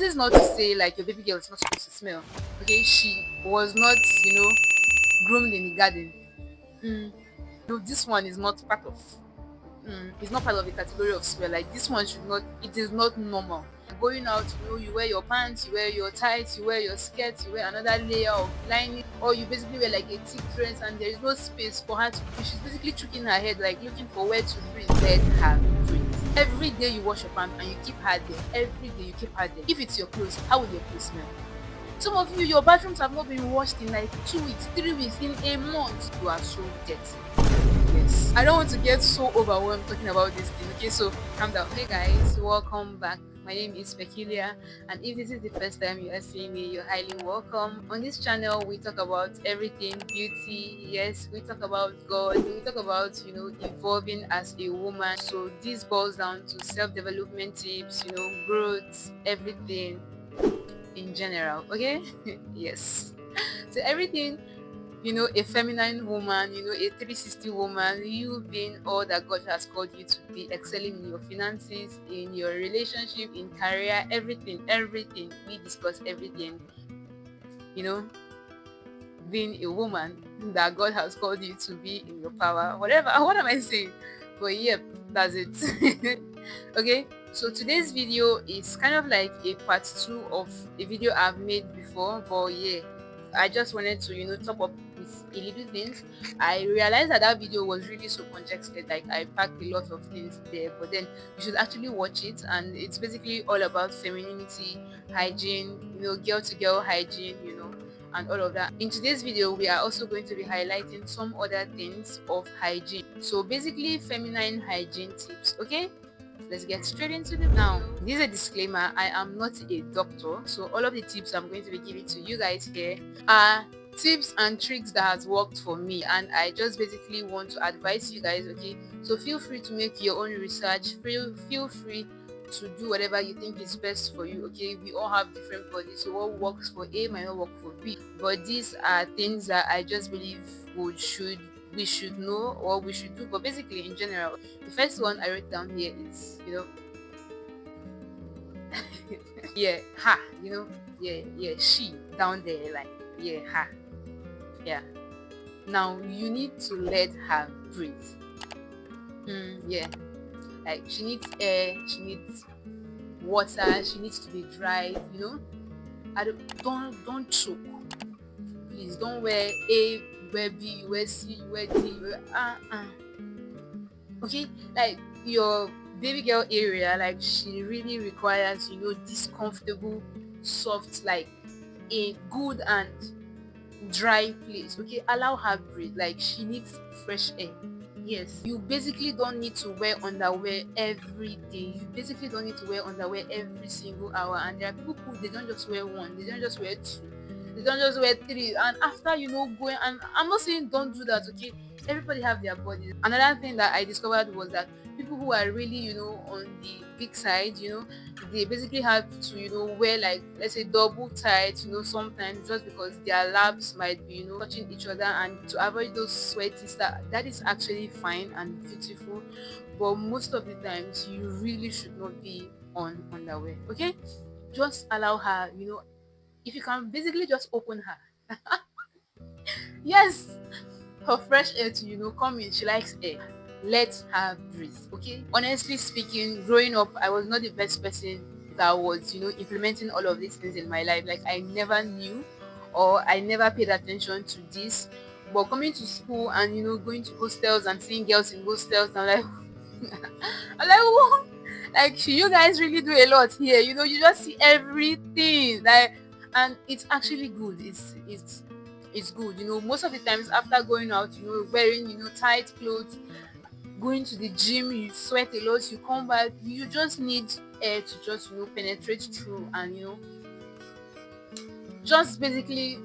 is not to say like your baby girl is not supposed to smell. Okay, she was not, groomed in the garden. No, this one is not part of. It's not part of the category of smell. Like this one should not. It is not normal. Going out, you wear your pants, you wear your tights, you wear your skirt, you wear another layer of lining, or you basically wear like a thick dress, and there is no space for her to breathe. She's basically choking her head, like looking for where to breathe. Let her breathe. Every day you wash your pants and you keep her there. Every day you keep her there. If it's your clothes, how will your clothes smell? Some of you, your bathrooms have not been washed in like 2 weeks, 3 weeks, in a month. You are so dirty. Yes. I don't want to get so overwhelmed talking about this thing. Okay, so calm down. Hey guys, welcome back. My name is Peculiar, and if this is the first time you are seeing me, you're highly welcome. On this channel, we talk about everything beauty. Yes, we talk about God. We talk about evolving as a woman. So this boils down to self-development tips, growth, everything in general. Okay, yes. So everything, a feminine woman, a 360 woman, you being all that God has called you to be, excelling in your finances, in your relationship, in career, everything. We discuss everything, being a woman that God has called you to be in your power, whatever. What am I saying? But yep, that's it. Okay, so today's video is kind of like a part 2 of a video I've made before, but yeah, I just wanted to top up with a little things. I realized that video was really so congested, like I packed a lot of things there, but then you should actually watch it, and it's basically all about femininity, hygiene, girl to girl hygiene, and all of that. In today's video, we are also going to be highlighting some other things of hygiene. So basically feminine hygiene tips. Okay, let's get straight into it. Now, this is a disclaimer, I am not a doctor, so all of the tips I'm going to be giving to you guys here are tips and tricks that has worked for me, and I just basically want to advise you guys. Okay, so feel free to make your own research, feel free to do whatever you think is best for you. Okay, we all have different bodies, so what works for A might not work for B, but these are things that I just believe we should know or we should do. But basically in general, the first one I wrote down here is yeah, ha, yeah, she down there, like, yeah, ha, yeah. Now you need to let her breathe. Yeah, like she needs air, she needs water, she needs to be dried. I don't choke. Please don't wear A, wear B, wear C, wear D, wear okay, like your baby girl area, like she really requires this comfortable, soft, like a good and dry place. Okay, allow her breathe, like she needs fresh air. Yes, you basically don't need to wear underwear every day. You basically don't need to wear underwear every single hour. And there are people who, they don't just wear one, they don't just wear two, they don't just wear three, and after going, and I'm not saying don't do that. Okay, everybody have their bodies. Another thing that I discovered was that people who are really on the big side, they basically have to wear, like, let's say double tight, sometimes, just because their labs might be touching each other, and to avoid those sweaty stuff. That is actually fine and beautiful, but most of the times you really should not be on underwear. Okay, just allow her, if you can basically just open her. Yes, for fresh air to come in. She likes air. Let her breathe. Okay, honestly speaking, growing up, I was not the best person that was implementing all of these things in my life. Like, I never knew, or I never paid attention to this. But coming to school and going to hostels and seeing girls in hostels, I'm like I'm like, what? Like, you guys really do a lot here. You just see everything, like, and it's actually good. It's good. Most of the times after going out, wearing tight clothes, going to the gym, you sweat a lot, you come back, you just need air to just penetrate through, and just basically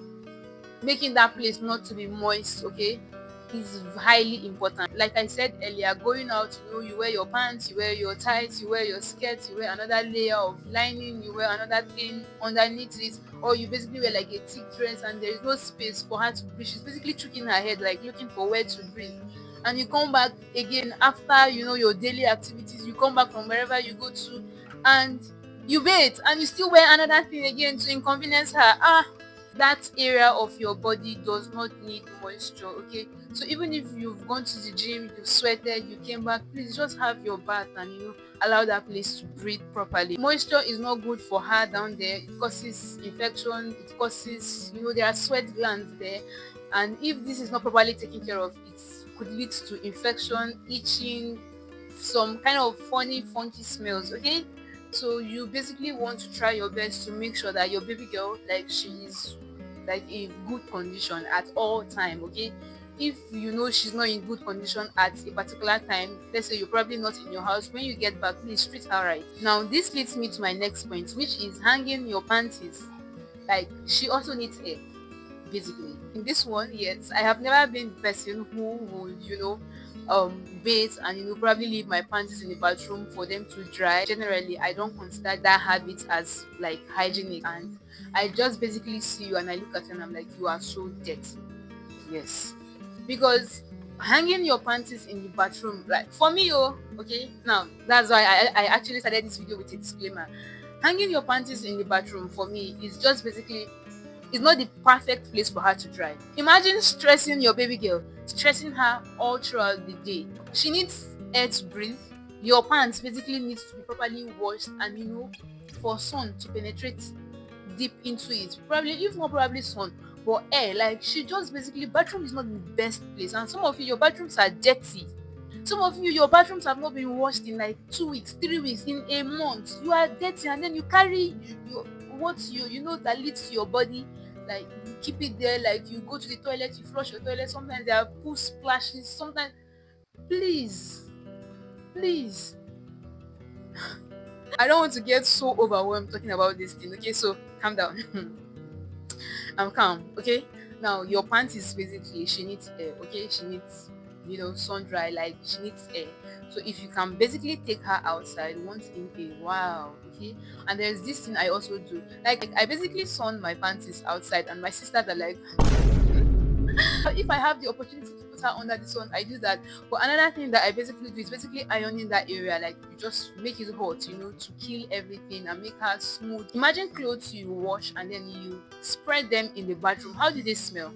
making that place not to be moist. Okay, is highly important. Like I said earlier, going out, you wear your pants, you wear your tights, you wear your skirt, you wear another layer of lining, you wear another thing underneath it, or you basically wear like a thick dress, and there is no space for her to breathe. She's basically choking her head, like looking for where to breathe. And you come back again after your daily activities, you come back from wherever you go to, and You bathe and you still wear another thing again to inconvenience her. That area of your body does not need moisture, okay? So even if you've gone to the gym, you've sweated, you came back, please just have your bath and allow that place to breathe properly. Moisture is not good for her down there. It causes infection, it causes, there are sweat glands there, and if this is not properly taken care of, it could lead to infection, itching, some kind of funny funky smells, okay? So you basically want to try your best to make sure that your baby girl, like, she is like in good condition at all time, okay? If you know she's not in good condition at a particular time, let's say you're probably not in your house, when you get back, please treat her right. Now this leads me to my next point, which is hanging your panties. Like, she also needs air, basically. In this one, yes, I have never been the person who would, bathe and probably leave my panties in the bathroom for them to dry. Generally, I don't consider that habit as like hygienic, and I just basically see you and I look at you and I'm like, you are so dirty. Yes. Because hanging your panties in the bathroom, like, for me, okay, now that's why I actually started this video with a disclaimer. Hanging your panties in the bathroom for me is just basically, it's not the perfect place for her to dry. Imagine stressing your baby girl, stressing her all throughout the day. She needs air to breathe. Your pants basically needs to be properly washed and for sun to penetrate deep into it. Probably, if not probably sun, but air. Like, she just basically, bathroom is not the best place. And some of you, your bathrooms are dirty. Some of you, your bathrooms have not been washed in like 2 weeks, 3 weeks, in a month. You are dirty, and then you carry what that leads to your body. Like, you keep it there. Like, you go to the toilet, you flush your toilet. Sometimes there are poo splashes. Sometimes, please, please. I don't want to get so overwhelmed talking about this thing. Okay, so calm down. I'm calm, okay? Now, your panties basically, she needs air, okay? She needs, sun dry, like, she needs air. So if you can basically take her outside once in a while, okay? And there's this thing I also do. Like, I basically sun my panties outside, and my sisters are like, if I have the opportunity to put her under the sun, I do that. But another thing that I basically do is basically ironing that area. Like, you just make it hot, to kill everything and make her smooth. Imagine clothes you wash and then you spread them in the bathroom. How do they smell?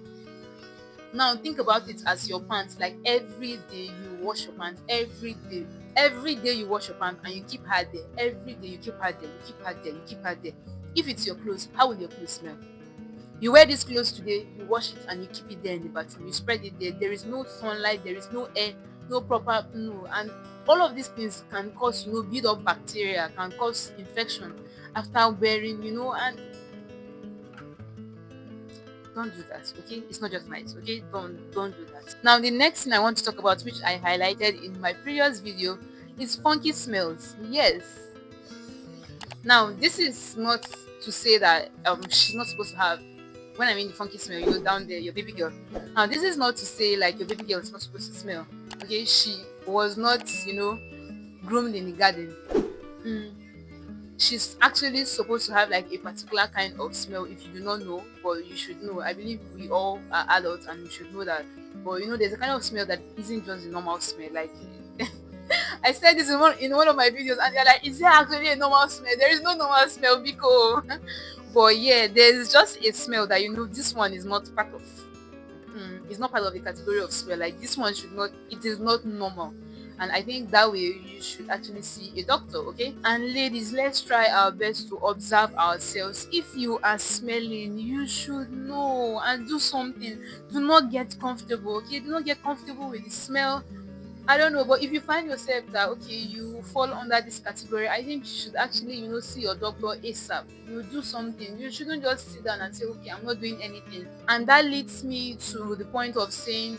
Now think about it as your pants. Like, every day you wash your pants, every day. Every day you wash your pants and you keep her there. Every day you keep her there, you keep her there, you keep her there. If it's your clothes, how will your clothes smell? You wear this clothes today, you wash it and you keep it there in the bathroom. You spread it there. There is no sunlight, there is no air, no proper and all of these things can cause build up bacteria, can cause infection after wearing, and don't do that, okay? It's not just nice, okay? Don't do that. Now the next thing I want to talk about, which I highlighted in my previous video, is funky smells. Yes. Now this is not to say that she's not supposed to have, when I mean the funky smell, down there, your baby girl. Now this is not to say like your baby girl is not supposed to smell. Okay, she was not, groomed in the garden. She's actually supposed to have like a particular kind of smell. If you do not know, but you should know. I believe we all are adults and we should know that. But there's a kind of smell that isn't just a normal smell. Like, I said this in one of my videos, and they're like, is there actually a normal smell? There is no normal smell, because but yeah, there's just a smell that this one is not part of. It's not part of the category of smell. Like, this one should not. It is not normal. And I think that way you should actually see a doctor, okay? And ladies, let's try our best to observe ourselves. If you are smelling, you should know and do something. Do not get comfortable, okay? Do not get comfortable with the smell. I don't know, but if you find yourself that okay, you fall under this category, I think you should actually, see your doctor ASAP. You do something. You shouldn't just sit down and say, okay, I'm not doing anything. And that leads me to the point of saying,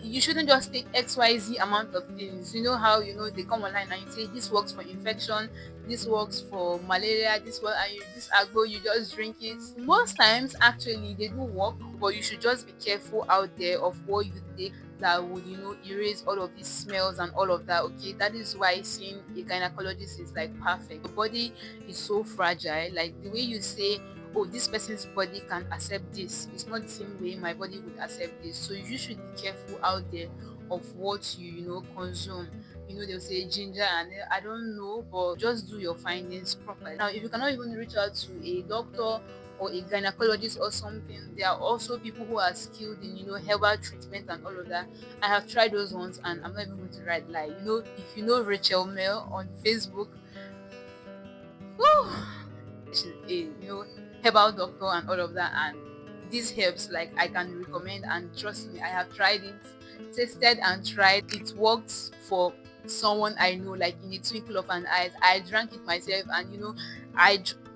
you shouldn't just take XYZ amount of things. You know how they come online and you say this works for infection, this works for malaria, this agbo, you just drink it. Most times actually they do work, but you should just be careful out there of what you take that would erase all of these smells and all of that. Okay, that is why seeing a gynecologist is like perfect. Your body is so fragile. Like, the way you say, oh, this person's body can accept this, it's not the same way my body would accept this. So you should be careful out there of what you consume. they'll say ginger, and I don't know, but just do your findings properly. Now, if you cannot even reach out to a doctor or a gynecologist or something, there are also people who are skilled in herbal treatment and all of that. I have tried those ones, and I'm not even going to write lie. If you know Rachel Mel on Facebook, whew, she's a herbal doctor and all of that, and these herbs, like, I can recommend, and trust me, I have tried it, tasted and tried it. Worked for someone I know, like, in a twinkle of an eye. I drank it myself, and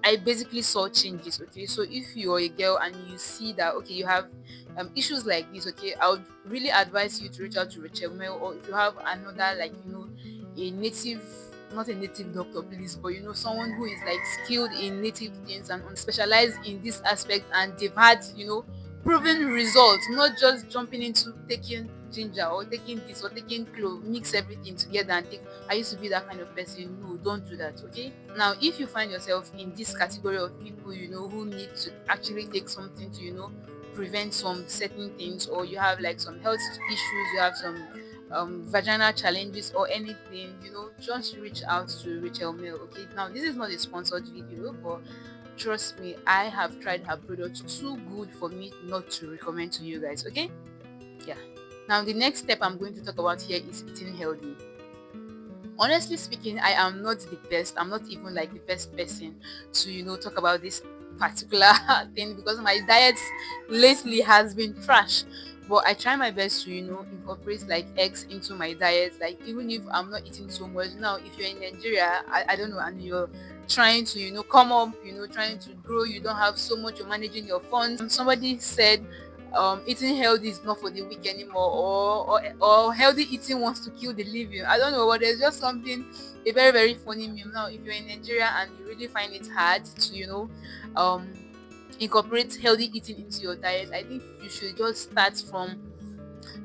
I basically saw changes. Okay, so if you're a girl and you see that, okay, you have issues like this, okay, I would really advise you to reach out to Rachel Mel, or if you have another, like, a native, not a native doctor, please, but someone who is like skilled in native things and specialized in this aspect, and they've had proven results, not just jumping into taking ginger or taking this or taking clove, mix everything together and take. I used to be that kind of person. No, don't do that. Okay, now if you find yourself in this category of people who need to actually take something to prevent some certain things, or you have like some health issues, you have some vaginal challenges or anything, just reach out to Rachel Mill. Okay, now this is not a sponsored video, but trust me, I have tried her product, too good for me not to recommend to you guys. Okay, yeah. Now the next step I'm going to talk about here is eating healthy. Honestly speaking, I am not the best. I'm not even like the best person to talk about this particular thing, because my diet lately has been trash. But I try my best to incorporate like eggs into my diet, like, even if I'm not eating so much. Now if you're in Nigeria, I don't know, and you're trying to come up, trying to grow, you don't have so much, you're managing your funds. Somebody said eating healthy is not for the weak anymore, or healthy eating wants to kill the living. I don't know, but there's just something, a very very funny meme. Now if you're in Nigeria and you really find it hard to um incorporate healthy eating into your diet, I think you should just start from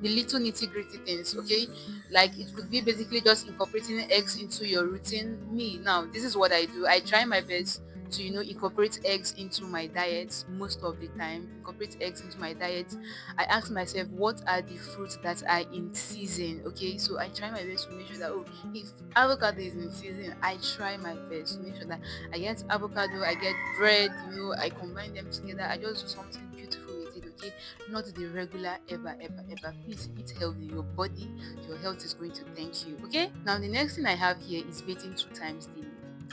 the little nitty gritty things. Okay, like, it could be basically just incorporating eggs into your routine. Me, now, this is what I do. I try my best to incorporate eggs into my diet. Most of the time, incorporate eggs into my diet. I ask myself, what are the fruits that are in season? Okay, so I try my best to make sure that, oh, if avocado is in season, I try my best to make sure that I get avocado, I get bread, I combine them together. I just do something beautiful with it. Okay, not the regular ever. Please eat healthy. Your health is going to thank you. Okay, now the next thing I have here is bathing 2 times daily.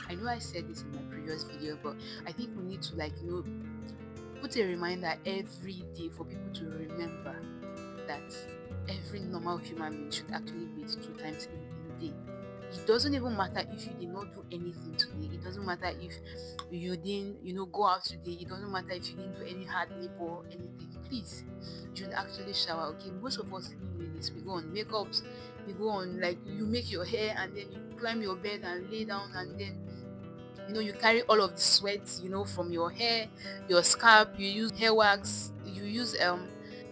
I know I said this in my previous video, but I think we need to, like, put a reminder every day for people to remember that every normal human being should actually bathe 2 times in a day. It doesn't even matter if you did not do anything today. It doesn't matter if you didn't, go out today. It doesn't matter if you didn't do any hard labor or anything. Please, you should actually shower. Okay, most of us ladies, we go on makeups, we go on, like, you make your hair, and then you climb your bed and lay down, and then you carry all of the sweat from your hair, your scalp. You use hair wax, you use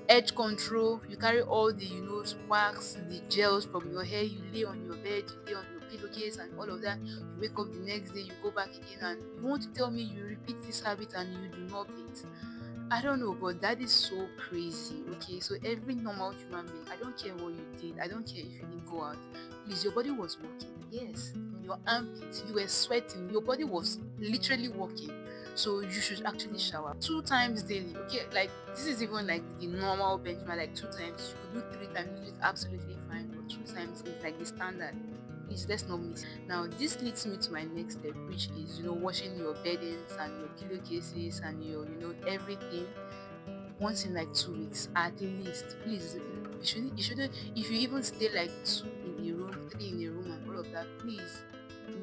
edge control, you carry all the wax, the gels from your hair, you lay on your bed, you lay on your pillowcase and all of that. You wake up the next day, you go back again, and you want to tell me you repeat this habit and you do not bathe? I don't know, but that is so crazy. Okay, so every normal human being, I don't care what you did, I don't care if you didn't go out, please, your body was working. Yes, your armpits, you were sweating, your body was literally working. So you should actually shower 2 times daily. Okay, like, this is even like the normal benchmark, like 2 times. You could do 3 times, which is absolutely fine, but 2 times is like the standard. Please, let's not miss. Now this leads me to my next step, which is washing your beddings and your pillowcases and your everything once in like 2 weeks at least. Please, you shouldn't, if you even stay like 2 in a room, 3 in a room and all of that, please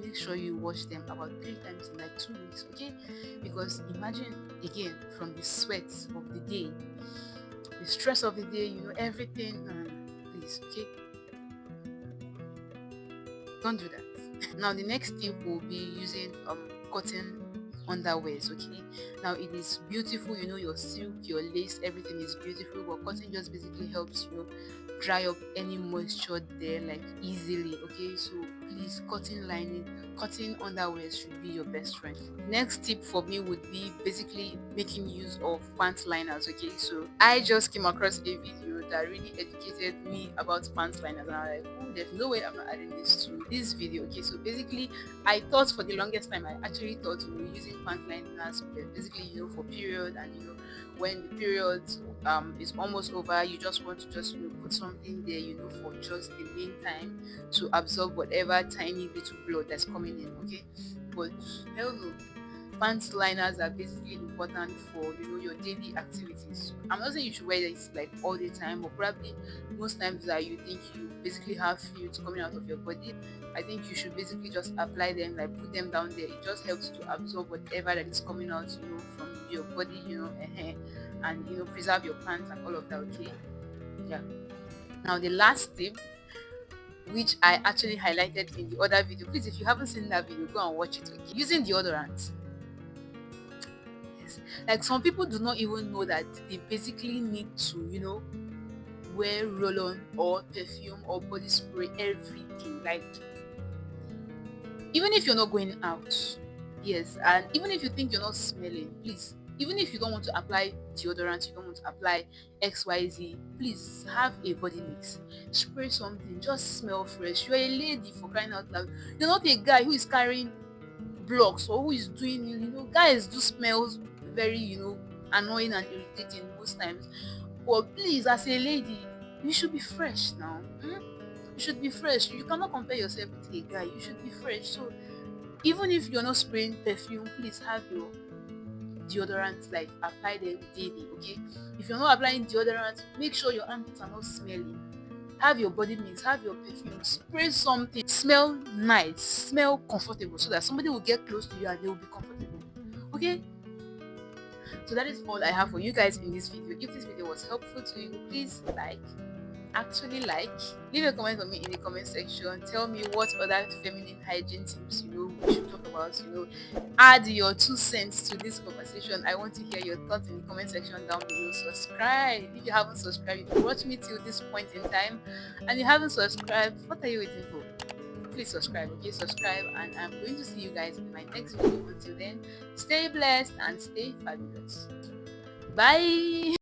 make sure you wash them about 3 times in like 2 weeks. Okay, because imagine, again, from the sweat of the day, the stress of the day, everything. Please, okay, don't do that. Now the next tip will be using cotton underwears. Okay, now it is beautiful, your silk, your lace, everything is beautiful, but cotton just basically helps dry up any moisture there, like, easily. Okay, so please, cotton lining, cotton underwear should be your best friend. Next tip for me would be basically making use of pant liners. Okay, so I just came across a video that really educated me about pants liners, and I'm like, oh, there's no way I'm not adding this to this video. Okay, so basically, I thought for the longest time, I actually thought, using pant liners basically, for period, and when the period is almost over, you just want to just put something there, for just the meantime, to absorb whatever tiny little blood that's coming in. Okay, but hell no, pants liners are basically important for your daily activities. I'm not saying you should wear this like all the time, but probably most times that you think you basically have fluids coming out of your body, I think you should basically just apply them, like put them down there. It just helps to absorb whatever that is coming out, from your body, and preserve your pants and all of that. Okay, yeah. Now the last tip, which I actually highlighted in the other video. Please, if you haven't seen that video, go and watch it. Okay, using deodorant. Yes. Like, some people do not even know that they basically need to, wear roll-on or perfume or body spray every day. Like, even if you're not going out, yes, and even if you think you're not smelling, please, even if you don't want to apply deodorant, you don't want to apply XYZ, please have a body mix. Spray something, just smell fresh. You're a lady, for crying out loud. You're not a guy who is carrying blocks or who is doing, guys do smells very, annoying and irritating most times. But please, as a lady, you should be fresh now. You should be fresh. You cannot compare yourself with a guy. You should be fresh. So even if you're not spraying perfume, please have your deodorant, like apply them daily. Okay, if you're not applying deodorant, make sure your armpits are not smelling. Have your body mix, have your perfume, spray something, smell nice, smell comfortable, so that somebody will get close to you and they will be comfortable. Okay, so that is all I have for you guys in this video. If this video was helpful to you, please leave a comment for me in the comment section. Tell me what other feminine hygiene tips we should talk about. Add your 2 cents to this conversation. I want to hear your thoughts in the comment section down below. Subscribe if you haven't subscribed. If you watch me till this point in time and you haven't subscribed, what are you waiting for? Please subscribe. Okay, subscribe, and I'm going to see you guys in my next video. Until then, stay blessed and stay fabulous. Bye.